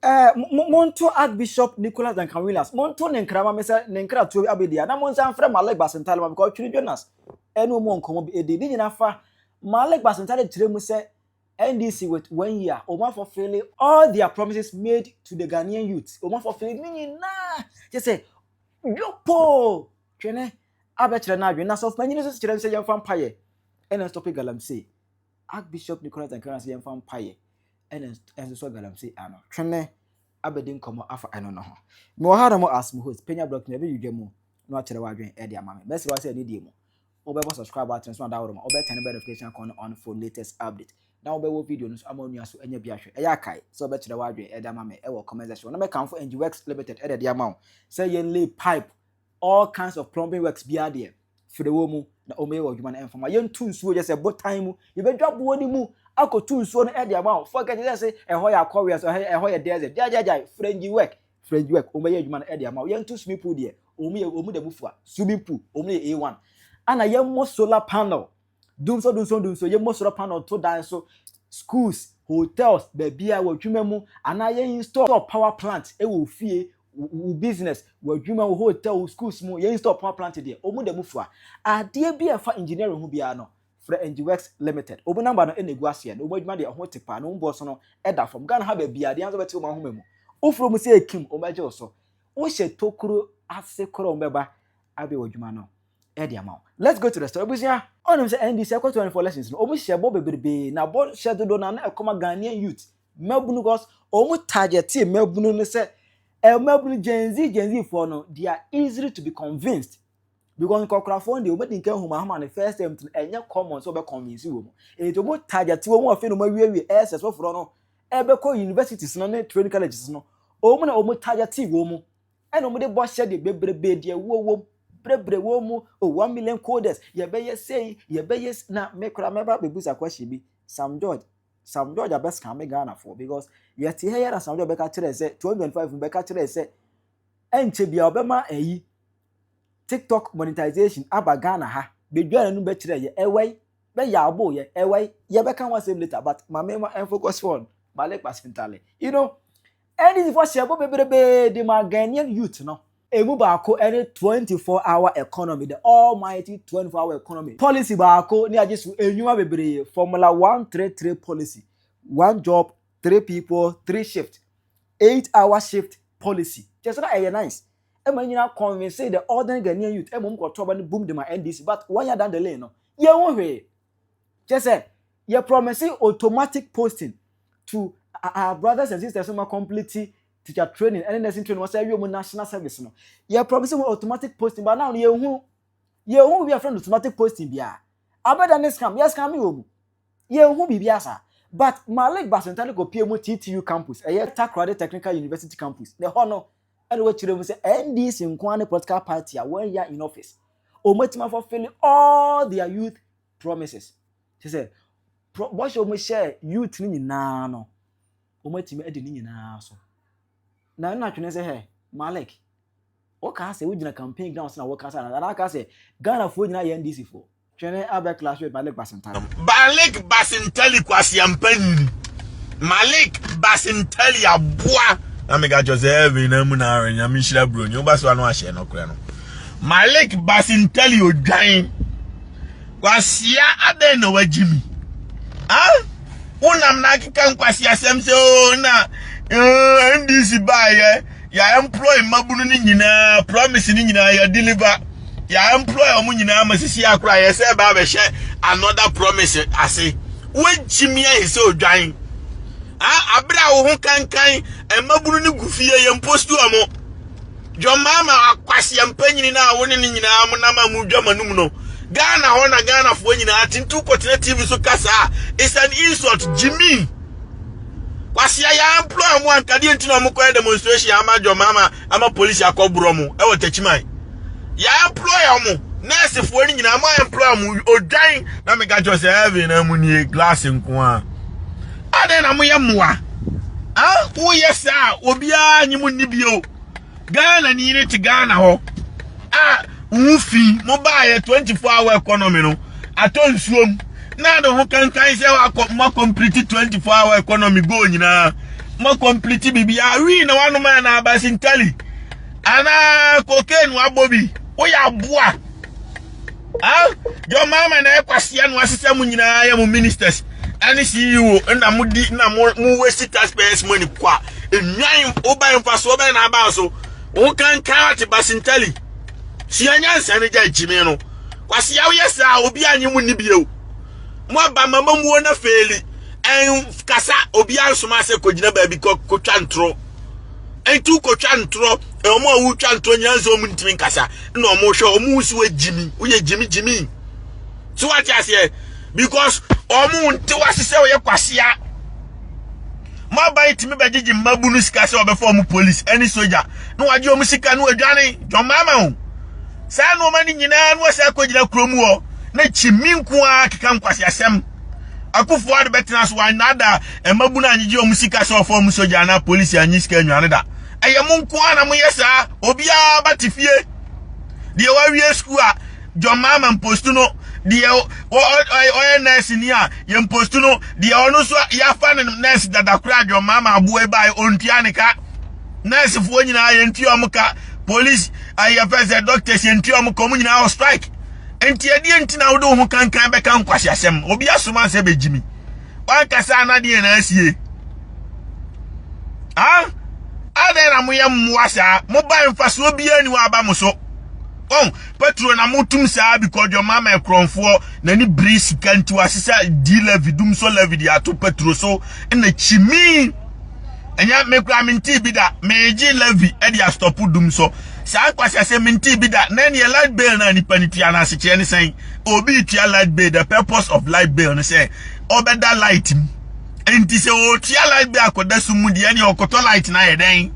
Monto Archbishop Nicholas Duncan Williams. Monto Nenkrama Mesa Nenkra to Abedia. Na Monsan from Malik Basintale because Twene Jonas. Eno mon komo edi ni nafa Malik Basintale tiremu se NDC with 1 year. Oma for failing all their promises made to the Ghanaian youth. Oma for failing ni na. Just say yopo Twene abetre na adwen na so panyin so tirem se yem fampaye. Eno stop Galamsey. Archbishop Nicholas Duncan Williams yem fampaye. And so Galamsey ano Twene abedin komo afa ano no ho me wo hara mo as mo host Penyah block na be yudwemu no akere wadwen e de amame best wa say ni die mo obebo subscribe button so download mo obe turn notification on for latest update now obe wo video no so amonu aso enya bia hwe e ya kai so obe kere wadwen e de amame e wo comment section na me kan for NGWorks Limited e de amount say yen lay pipe all kinds of plumbing works bia there for the womu na o me wo dwuma na enfama yen tu nsuo je say botan mu ye be dwabo oni mu akotu nsuo no e de amount forget you say e ho ya quarry so e ho ya desert jajajai friendly work o me ye dwuma na e de amount yen tu swimming pool there o mu de bufua swimming pool o mu A1 ana yen mo solar panel dumso yen mo solar panel to dan so schools hotels bebia wo dwuma mu ana yen install power plant e wo fie business wo dwuma wo hotel schools mu yen install power plant there o mu de bufua ade bia fa engineering hu bia no for NGWorks Limited. Obu number no enegu ase no obu de ho tepa no mbo so no eda from Ghana ha ba bia de anzo beti o ma homa mu. Ofro mu se ekim o meje so. Wo hye tokuro ase koro mbeba abe wadwuma no e de amaw. Let's go to the story. Busia onim se NDC 24 lessons no omu hye bo beberebe na bo hye dodo na ekoma Ghanaian youth. Mabunu cause omu target mabunu no se mabunu Gen Z for no they are easily to be convinced. Because Cochrafon, the Omedin Huma the first time to any common so be convince you. It will target you one of we as well for no Ebeko universities no training colleges no. Omuna omo target womu. And omode boss shed the bebre dear wo brebre womu 1 million coders. Ye be say ye be na make remember be busa question be Sam George a best can make Ghana for because yet here Sam George beka tell say 2025 beka tell say enche bia obema eyi TikTok monetization aba Ghana ha be dwara nu be kire ye ewai be ya abo ye ewai ye be kan wa same later but mama and focus on Malik Basintale you know any for shebo beberebe the Ghanaian youth no emu baako any 24-hour economy the almighty 24-hour economy policy baako ni ajesu enwuma bebere formula 133 policy 1 job 3 people 3 shift 8-hour shift policy just that nice. Emanyina convince the ordinary Ghanaian youth emom ko toba ni boom dem NDC but one year down the lane no ye won hwe just say ye promising automatic posting to our brothers and sisters who are complete teacher training and nursing training was say we national service no ye promising automatic posting but now ye hu we are friend automatic posting bia abeda ne scam yes scam you ye hu bibia sa but Malik Basintale go PM TTU campus e Takrade Technical University campus ne ho no and what you say NDC Nkwane political party are 1 year in office. Omotima for failing all their youth promises. She said, what you share youth ni na no. Omotima edi ni na so. Na na twene say hey Malik. O ka say we gina campaign grounds na work na na ka say Ghana for gina NDC for. Twene abe clash with Malik Basintale. Malik Basintale kwasi ampanyi. Malik Basintale aboa. Amiga Joseph na mu na arenya mi hira bro nyo ba so no ahye no kure no Malik Basintale odwan kwasia ade na wagimi unam na kika nkwasi asem se o na NDC baye ya employ mabunu ni nyina promise ni nyina ya deliver ya employ omu nyina masisi akura ya se ba be hye another promise ase wagimi ya se odwan abra wo ho kankan emabunu ni gufie ye mpostu amo jomama akwase empanyini na wo ne nyina am na ma mu dwamanum no Ghana ho na Ghana fo nyina atintu kotena TV so kasa it's an insult Jimmy kwase ya employ mo ankade ntino mo kwa demonstration ama jomama ama police akobro mo e wo tachiman ya employ mo nurse fo ni nyina ama employ mo odwan na mega Joseph na mu ni glass nko a ade na mo yemwa wo yesa obia nyimu nibio Ghana ni ne ti Ghana ho ufi mo bae 24-hour economy no atonsuom na do ho kankan se wa mo complete 24-hour economy go nyina mo complete bibia wi na wanu man na Basintale ana cocaine wa bobi wo ya boa your mama na ekwase no asese mu nyina ya mu ministers ani CEO na mudi na mu waste taxpayers money kwa enwan oba mfaso oba na aba so wo kan ati Basintale si anyansa ne ja jimi no kwase ya wo yesa obi anyi mu ni bio mo aba mama mu na feli en kasa obi ansoma se kogina ba bi ko twa ntro entu ko twa ntro omo awu twa ntro nyanza omu ntimi kasa na omo hwe omu si wa jimi wo ye jimi so what you say because omu nti wasese wo ye kwasea ma bai timi ba gigi mabunu sika se obefo omu police any soldier no wage omu sika no adwane jo mama ho sa no mani nyina no wasa kogina kromu ho na chimi nko a keka nkwasea sem akufo ade betena so wanada mabunu anyigi omu sika se ofo omu soldier na police anyi sika nwane da ayemu nko na mo yesa obia batifie de wa wie school a jo mama mpostu no de o nurse ni a ye mpostu no de ono so ya fa ne nurse dada kura jo mama abu e bai ontua ne ka nurse fo nyina ye ntua muka police aye fese doctors ye ntua muka mu nyina o strike enti ade enti na wo do ho kankan be kan kwase asem obi asoma se be jimi wan kasa na de na asie ade na mo ye muasa mo ba mfaso obi ani wa aba mo so petro na mutum saa because your mama ekronfo na ni breeze kanti wasisa di levi dum so levi di ato petro so na chimi enya mekra minti bi da meji levi e dia stop dum so saa kwase se minti bi da na ne light bill na ni panitia na se che ne sen obi tia light bill. The purpose of light bill no say obeda light enti se o tia light bill akoda sumu di ene okoto light na yeden.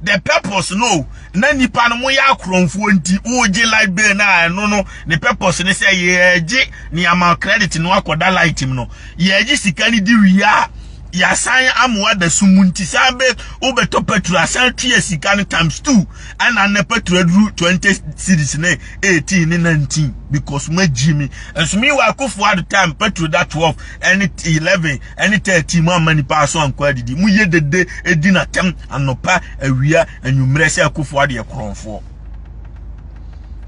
The purpose no na nipa no mo ya akronfo nti oje light bill na no the purpose ne say yeje ni ama credit no akoda light im no yeje sika ni di wia ya san amwa da sumunti sabe obeto petrol asan tue sika ni times 2 and na petrol dru 20 cedis ne 18 ni 19 because my Jimmy and so me wa kofu at time petrol that 12 and 11 and 30 more money pass on kwadi mu ye dede edina tem anopa awia anwumre se kofu ade ekronfo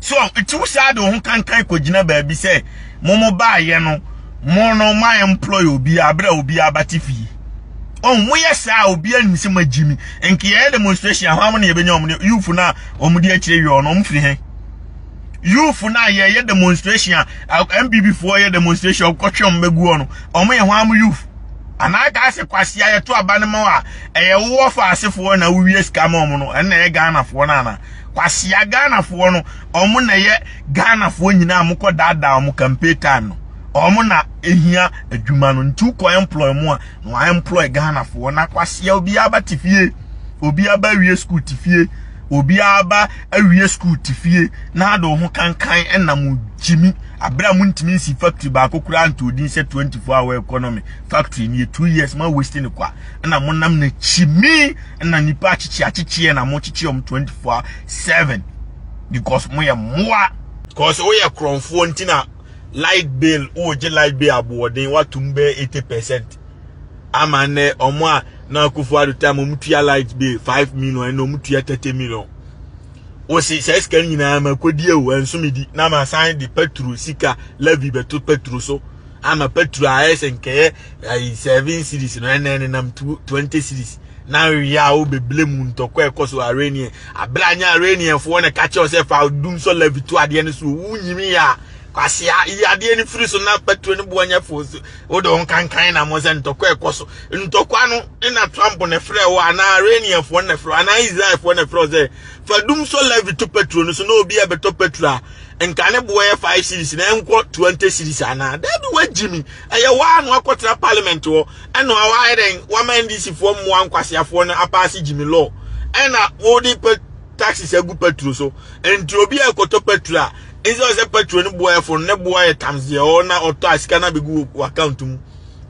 so it was sad on kan ko gina ba bi se momo ba ye no mo no my employee obi abra obi abatifi mo yesa obi animse ma Jimmy enke ye demonstration ha mo ne yebenya omo youth na omo di akire wi ono mfiri he youth na ye demonstration MBB for ye demonstration kwotwem begu ono omo ye ho am youth anaka ase kwase ye to aba ne ma wa eye wo fa asefo na wiye scam omo no ene ye Ghana fo na na kwase ya Ghana fo no omo na ye Ghana fo nyina amko dada omo campaign time no omo na ehia adwuma no ntu ko employ mo a no employ Ghana fo na kwase obi aba tifie obi aba wie school tifie obi aba awie school tifie na ado ho kankan enam Jimmy abra mu ntimi nsi factory ba kokura antodin se 24-hour economy factory ni 2 years ma wasting kwa na mo nam na chimi na nipa chichi na mo chichi om 24/7 because mo ya moa because we ya kronfo ntina light bill oje light bill aboden watumbe 80% amane omo a na kufu adu time omutua light bill 5 million na omutua 30 million o si se scan nyina ma kodie o ensumidi na ma sign the petrol sika levy beto petrol so ama petrol AS nke 7 series no enen nam 20 series na ya o beble mu ntokwa ekoso arenie abranya arenie fo na catch yourself out dum so levy to ade ne so wunyimi ya kwase ya ade ni free so na petrol ni buanya fo o do kankan na mo se ntokwa ekoso ntokwa no ina Trump ne frɛ wo ana arenie fo na frɛ ana Israel fo na frɛ ze fadum so levy to petrol no so no obi abeto petrol nkane boye 5 series na enko 20 series ana that be what Jimmy eye wa no akotra parliament wo eno wa eden wa man DC fo mo ankwasiafo no apasi Jimmy law ena wo di taxes egu petrol so enti obi akoto petrol is also petrol no boye fo ne boye times ye o na auto asika na begu account mu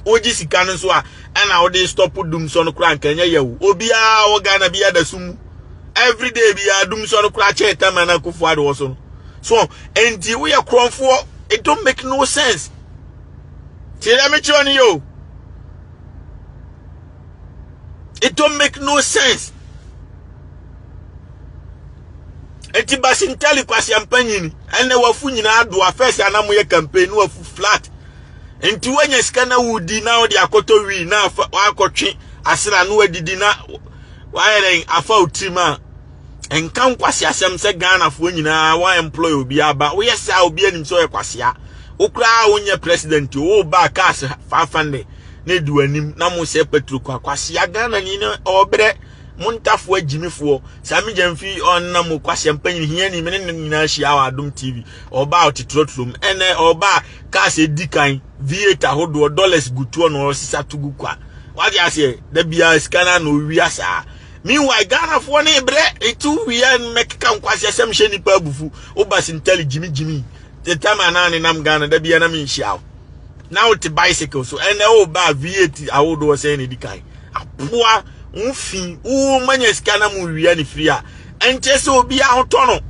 oji sika no so a ena wo di stop dum so no kra nkanya yewu obi a wo Ghana bia da sumu every day bia dum so no kra che time na kufu ade wo so so and we are crying for it don't make no sense. Tell me you. It don't make no sense. Eti Basintale kwasi ampanyini ene wafu nyina do afese anamu ye campaign wafu flat. Enti wanya sika na wudi na odi akoto wi na akotwe asira no adidi na wayere afa utima enkan kwasi asem se Ghana fo nyina wa employ obi aba wo yesa obi anim so ye kwasi a okura wonye president wo ba cash 500 na duanim na mo se petro kwasi a Ghana ni no obre muntafo agimifo sami jamfi onna mo kwasi ampanyi hia ni mene nyina hia wa Adom TV oba otitrotrum ene oba cash edikan V8 ahodo dollars gutu no sisa tugu kwa wadi ase da bia scanner no wiasa meanwhile Ghana fo ne bre etu wia mekka nkwasi asem hye ni pa bufu o Basintale jimi the time anane nam Ghana da bia na me hia now to bicycle so ene o ba V8 ahodo se ne dikan apoa unfi u manya scanner mu wia ni free a enche se obi ahoto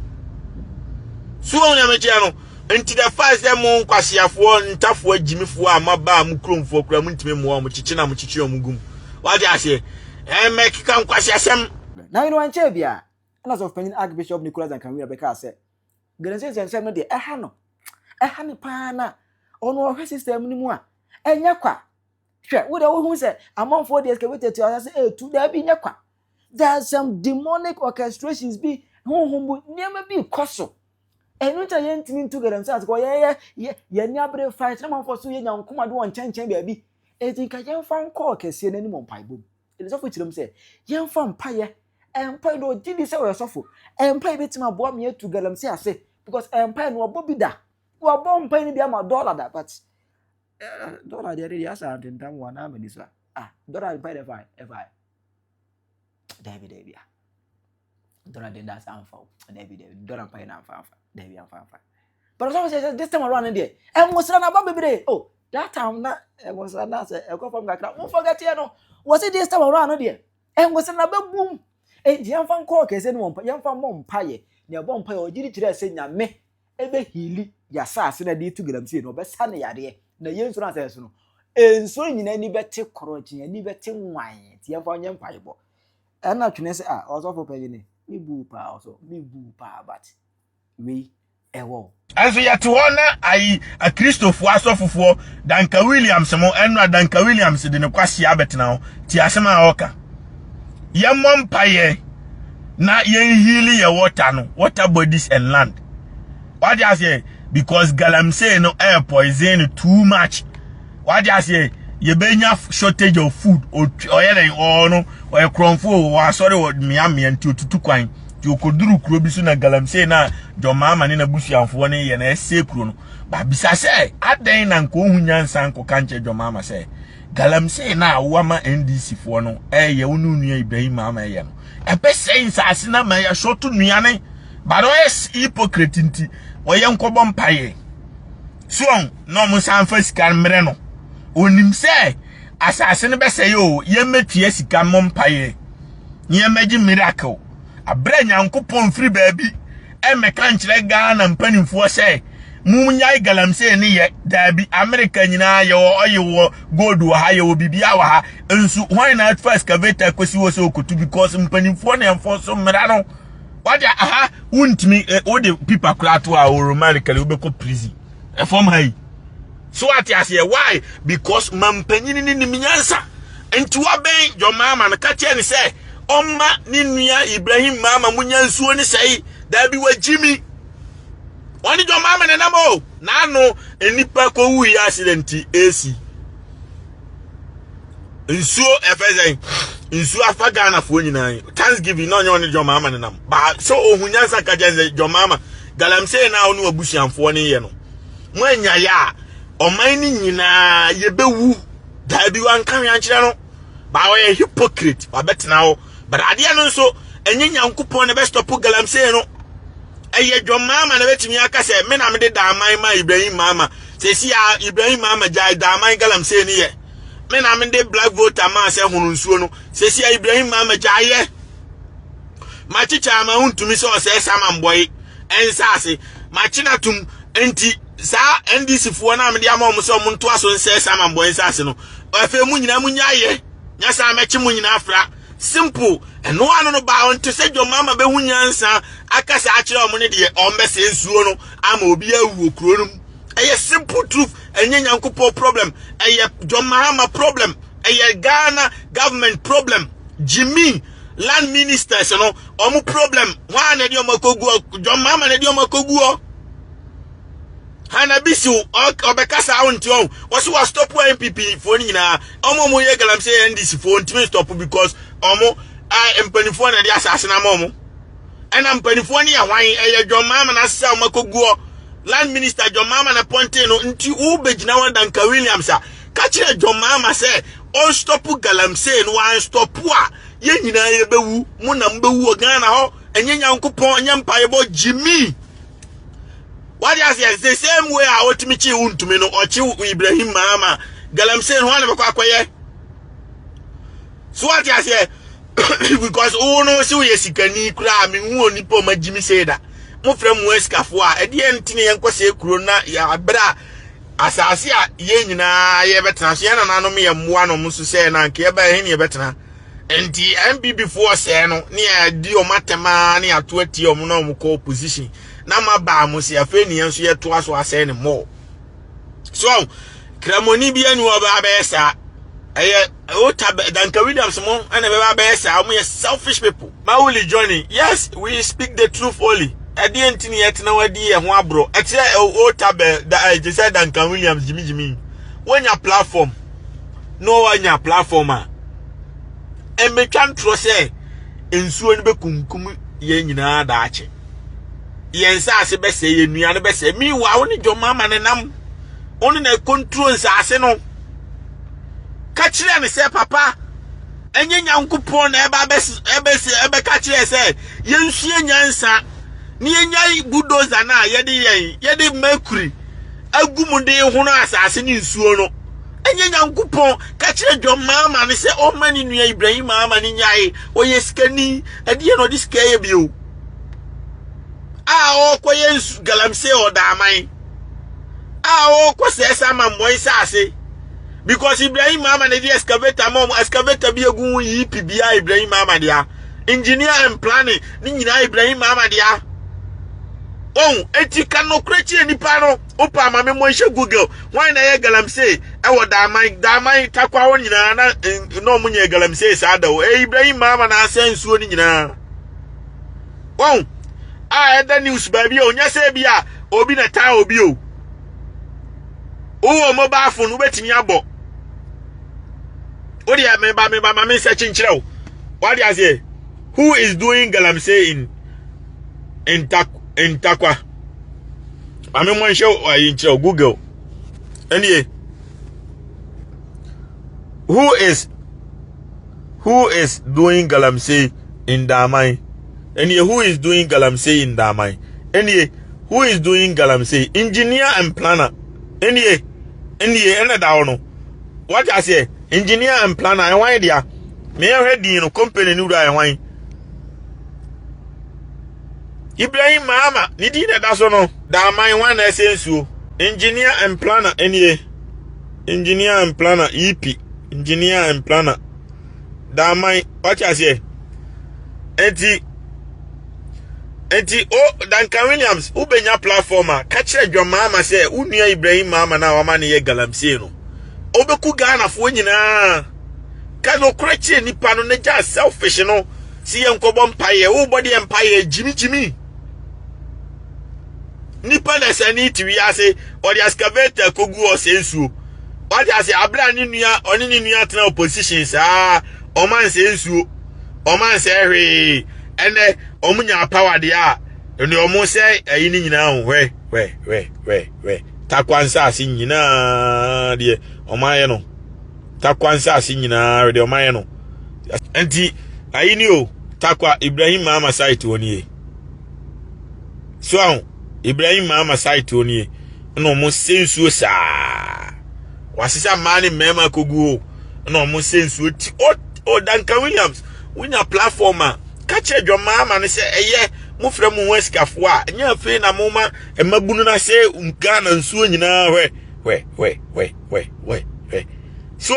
so onya meche no enti the first dem nkwasiafo ntafo agimifo amaba am kromfo kura mu ntime mu am chichi na mu chichi omugum wadi ase mekika nkwasiasem na you know anche bia as of Penyah Archbishop Nicholas Duncan Williams beka say Galamsey say no de ha no pa na ono ohwe system ni mu a enya kwa hwe wo de wo hu say amonfo de excavator to say to da bi nya kwa there's some demonic orchestrations bi honhombu niam bi koso enu ta yentimi ntu Galamsey at ko ye ni abre fight na manfo so ye nyankoma do won chenchen bia bi eti ka yen fan call kese na ni mo pai bom ele so fo chirom say yen fan paye empai do didi say we sofo empai betima bo me to Galamsey ase because empai no obo bi da wo bo mpai ni bia ma dollar da but dollar dey ready as and ndam wana me this dollar empai dey fine David bia dollar dey that am for David dollar empai na am David am fine. But someone says this time around there, and was run about baby. Oh, that time that was another a go from Gakra. Won't forget here no. Was it this time around there? And was another boom. A young fan call case anyone, young fan mom pie, near one pie or did it to say me. Ebe healy, ya sass in a deed to Galamsey, no best sunny idea. The young son says no. And so in any better corruption and better wine, young fan pie. And not to say, also for Penyah. Me boo pa also, me boo pa, but we ewo aso ya to ona ai a Christopher asofofo Duncan Williams mo enra Duncan Williams de ne kwase abetena ho ti asema oka ye mompaye na ye heal your water bodies and land what you say because Galamsey no air poison too much what you say ye benya shortage of food or no or kronfo wa sorry wo miami anti otutu kwan ti okoduru kuro bi so na Galamsey na jomama ni na busuanfo ne ye na ese kuro no ba bisa se adan na nko hunyansa nko kanche jomama se Galamsey na wama NDC fo no ye wonu nua Ibrahim mama ye no ebe se insase na ma ya shotu nua ne ba do es hypocrite nti wo ye nkobo mpaye so no mo sanfa sika mre no onim se asase ne be se yo ye metua sika mo mpaye ye magi miracle abre nyankopon free baby e meka nkyere Ghana mpanimfo se munyai Galamsey ne ye dabi America nyina ye oyewo gold wo ha ye wo bibia wo ha ensu why na first excavator kwesi wo se okotu because mpanimfo ne enforce mra no what aha wuntimi o de people krato a o romanically obeko prison e form hai so what you say why because mampanyini ni minyansa enti wa ben jomama na ka tie ni say Oma ni nua Ibrahim mama munyansuo ni sei da bi wajimi oni jo mama ne namo na no enipa ko wu ya accident AC nsuo efezen nsuo afa Ghana fo nyina Thanksgiving no onye jo mama ne nam ba so ohunyansa ka jenze jo mama Galamsey na onu abusuanfo ne ye no mwanya ya oman ni nyina ye bewu da bi wan kan ya nkire no ba we hypocrite wa betena ho but adia no so enye nyankopon ne be stop Galamsey no eye dwomama na betimi aka se me na me de daman ma Ibrahim mama se si ya Ibrahim mama jai daman Galamsey ne ye me na me de black voter ma se hunu nsuo no se si ya Ibrahim mama jai ye ma chicha ma huntumi se o se sama mboy ensase ma china tum enti sa NDC fo na me de ama mo se mo nto aso se sama mboy ensase no afa mu nyina mu nya ye nya sa ma chi mu nyina afra simple and no one no ba on to say your mama be hu nyansa aka sa akire o mo ne de o mbese nsuo no ama obi awu okuro no eye simple truth enye nyankopɔ problem eye John Mahama problem eye Ghana government problem Jimmy land ministers no omu problem wa na de o makogu John Mahama na de o makogu Hana bisu obekasa awonti o woso wa stop MPP for nyina omo ye Galamsey NDC for ntimi stop because omo mpanifo na de asase na momo ena mpanifo ne ya hwan eye John Mahama na sesa makogu land minister John Mahama na ponte no nti u begina wa Duncan Williams a ka kire John Mahama say on stop Galamsey no wan stop a ye nyina ye bewu mu na mbewu Ghana ho enye nyankopon enye mpaebo Jimmy. What you say the same way I want me chi untumi no ochi Ibrahim Mahama Galamsey no wan be kwakoye. So what you say because no si we sikani kura me hu onipo ma Jimmy say that. Mo frem mu eskafo a ede entine yenkose kuro na ya abra asase a ye nyina ye betena so yana nanom ye moa no mo so say na nke ye ba he ne ye betena enti MPP before say no ne ya di o matema ne ato ati o mo na mo ko opposition na ma ba mo se afa ni enso ye to aso asay ne mo so kramoni bia ni oba ba esa eye o Duncan Williams mo ana be ba esa mo ye selfish people Mawuli Johnny yes we speak the truth only adi entini yet na wadi e ho abro e kire o tabe da I just said Duncan Williams Jimmy when your platform no one your platform a e me twan tro say ensuo ni be kunkum ye nyina da ache yensa ase be say enua no be say mi wa woni John Mahama ne nam oni na control ase no ka kire ne say papa enye nyankopon na ebe ka kire say yensuo nyansa ni enyai bulldozer na yede mercury agumude hu no asase ni nsuo no enye nyankopon ka kire John Mahama ne se o mani nua Ibrahim Mahama ni nyai o yeskani ade no diskaye bio o koye Galamsey o da aman o ko se sama moy sase because Ibrahim Mahama ne di excavator bi egun yi pibia Ibrahim Mahama dia engineer and planning ni nyina Ibrahim Mahama dia eti kano krechi nipa no opa ma me mo hye Google why na ye Galamsey e wo da man takwa won nyina na no mo nye Galamsey sa da o Ibrahim Mahama na asensuo ni nyina eda news baby o nya se bia obi na ta obi o mobile phone ubetimi abo odi ya me ba me search nchire o what do you say who is doing Galamsey in Takwa ame mo show in Google anyway who is doing Galamsey in Damai anyway who is doing Galamsey in Damai anyway who is doing Galamsey engineer and planner anyway ena da ono what I say engineer and planner and why dia me ready no company ni ura why Ibrahim Mahama ni di na da so no da man wan na sensuo engineer and planner anyway engineer and planner EP engineer and planner da man what I say enti Duncan Williams ubenya platformer ka kire John Mahama say unua Ibrahim Mahama na wa ma ne ye Galamsey no obeku Ghana fo nyina ka no kreche nipa no ne ja selfish no si ye nkobo mpaye wo body empire Jimmy nipa na sani tiwi ase o the excavator kogu o sensuo o dia say abra ni nua oni ni nua tena opposition sa o man sensuo o man say hwe ene omunya power dia eni omu say ayi ni nyina ho we takwansa ase nyina de omaye no takwansa ase nyina de omaye no enti ayi ni o takwa Ibrahim Mahama site woni so Ibrahim Mahama site woni no mo sensuo sa wasisa mani mema kogu no mo sensuo ti o Duncan Williams winya platformer kache John Mahama ne se eye mo frɛ mo wesikafo a nya fe na mo ma emabunu na se Ghana nsuo nyina we so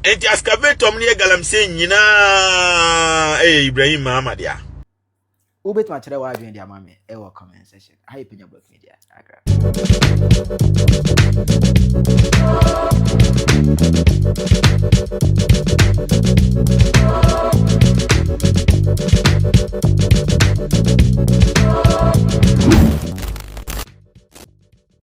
enti excavator mu ne Galamsey nyina Ibrahim Muhammad ya ubet ma chere wa adwen dia mame e wo comment section hi Penyah Block Media agra